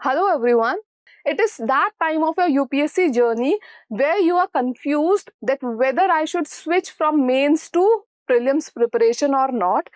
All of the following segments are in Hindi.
Hello everyone. It is that time of your UPSC journey where you are confused that whether I should switch from mains to prelims preparation or not.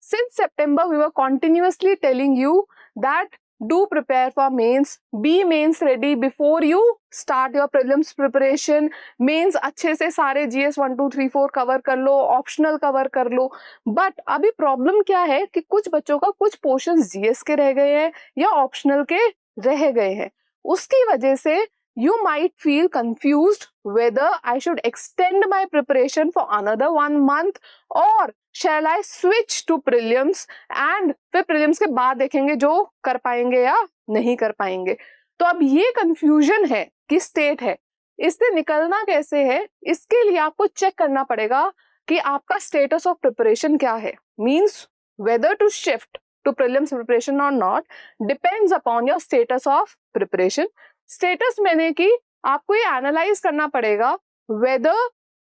Since September, we were continuously telling you that do prepare for mains, be mains ready before you start your prelims preparation. Mains अच्छे से सारे GS 1 2 3 4 कवर कर लो, ऑप्शनल कवर कर लो. बट अभी प्रॉब्लम क्या है कि कुछ बच्चों का कुछ पोर्शंस GS के रह गए हैं या ऑप्शनल के रह गए हैं. उसकी वजह से you might feel confused whether I should extend my preparation for another 1 month or shall I switch to prelims and फिर prelims के बाद देखेंगे जो कर पाएंगे या नहीं कर पाएंगे. तो अब ये confusion है कि state है, इससे निकलना कैसे है, इसके लिए आपको चेक करना पड़ेगा कि आपका status of preparation क्या है. Means whether to shift to prelims preparation or not depends upon your status of preparation. Status मैंने कि आपको ये एनालाइज करना पड़ेगा whether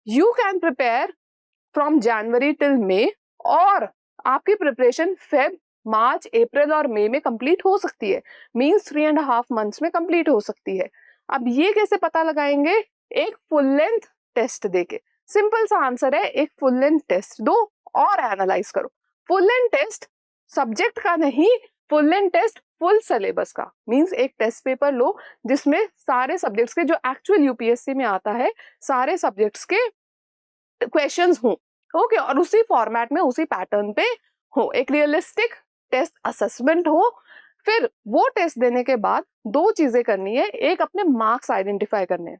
you can prepare from January till May और आपकी प्रिपरेशन फेब मार्च अप्रैल और मई में कंप्लीट हो सकती है. मींस 3.5 मंथ्स में कंप्लीट हो सकती है. अब ये कैसे पता लगाएंगे? एक फुल लेंथ टेस्ट देके. सिंपल सा आंसर है, एक फुल लेंथ टेस्ट दो और एनालाइज करो. फुल लेंथ टेस्ट सब्जेक्ट का नहीं, full length test full syllabus का. मींस एक टेस्ट पेपर लो जिसमें सारे सब्जेक्ट्स के जो एक्चुअल यूपीएससी में आता है सारे सब्जेक्ट्स के क्वेश्चंस हो. ओके, और उसी फॉर्मेट में उसी पैटर्न पे हो. एक रियलिस्टिक टेस्ट असेसमेंट हो. फिर वो टेस्ट देने के बाद दो चीजें करनी है. एक, अपने मार्क्स आइडेंटिफाई करने.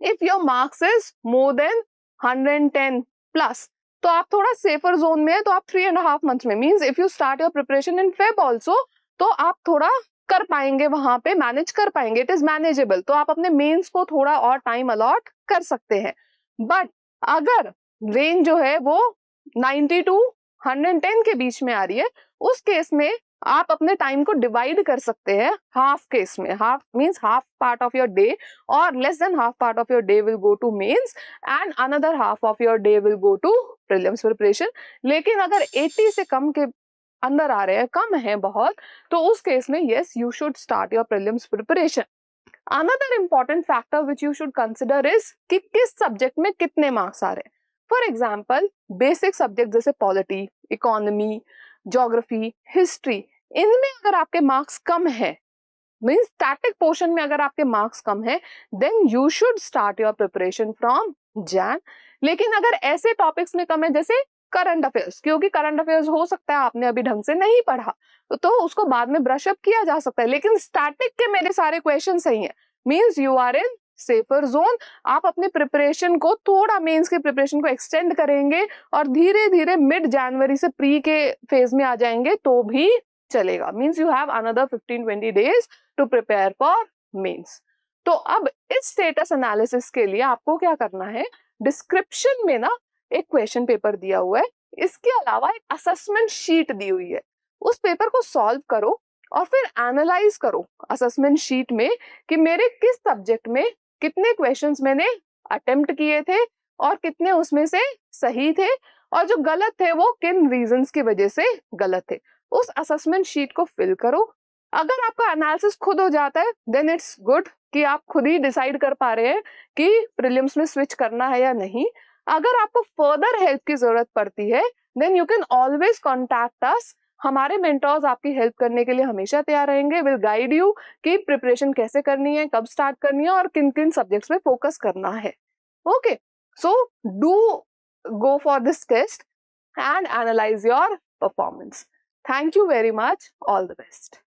If your marks is more than 110 plus तो आप थोड़ा सेफर जोन में है. तो आप 3.5 मंथ्स में, means if you start your preparation in Feb also, तो आप थोड़ा कर पाएंगे, वहां पे मैनेज कर पाएंगे. It is manageable. तो आप अपने मेंस को थोड़ा और टाइम अलॉट कर सकते हैं. बट अगर रेंज जो है वो 90 to 110 के बीच में आ रही है, उस केस में आप अपने टाइम को डिवाइड कर सकते हैं हाफ केस में. Half means half part of your day और less than half part of your day will go to mains and another half of your day will go to prelims preparation. लेकिन अगर 80 से कम के अंदर आ रहे हैं, कम है बहुत, तो उस केस में yes, you should start your prelims preparation. Another important factor which you should consider is कि किस सब्जेक्ट में कितने मार्क्स आ रहे हैं. फॉर एग्जाम्पल, बेसिक सब्जेक्ट जैसे पॉलिटी, इकोनॉमी, ज्योग्राफी, हिस्ट्री, इनमें अगर आपके मार्क्स कम है, मींस स्टैटिक पोर्शन में अगर आपके मार्क्स कम है, then you should start your preparation from Jan. लेकिन अगर ऐसे टॉपिक्स में कम है जैसे करंट अफेयर्स, क्योंकि करंट अफेयर्स हो सकता है आपने अभी ढंग से नहीं पढ़ा, तो उसको बाद में ब्रश अप किया जा सकता है. लेकिन स्टैटिक के मेरे सारे क्वेश्चन सही हैं, means you are in safer zone. आप अपने प्रिपरेशन को थोड़ा, मेंस के प्रिपरेशन को एक्सटेंड करेंगे और धीरे धीरे मिड जनवरी से प्री के फेज में आ जाएंगे तो भी चलेगा. Means you have another 15-20 days to prepare for mains. तो अब इस स्टेटस एनालिसिस के लिए आपको क्या करना है, डिस्क्रिप्शन में ना एक क्वेश्चन पेपर दिया हुआ है, इसके अलावा एक असेसमेंट शीट दी हुई है. उस पेपर को सॉल्व करो और फिर एनालाइज करो असेसमेंट शीट में कि मेरे किस सब्जेक्ट में कितने क्वेश्चंस मैंने अटेम्प्ट किए थे और कितने उसमें से सही थे और जो गलत थे वो किन रीजंस की वजह से गलत थे. उस असेसमेंट शीट को फिल करो. अगर आपका एनालिसिस खुद हो जाता है देन इट्स गुड कि आप खुद ही डिसाइड कर पा रहे हैं कि प्रीलिम्स में स्विच करना है या नहीं. अगर आपको फर्दर हेल्प की जरूरत पड़ती है then you can always contact us. हमारे मेंटर्स आपकी हेल्प करने के लिए हमेशा तैयार रहेंगे. विल गाइड यू कि प्रिपरेशन कैसे करनी है, कब स्टार्ट करनी है और किन किन सब्जेक्ट्स में फोकस करना है. Okay, so do go for this test and analyze your performance. Thank you very much. All the best.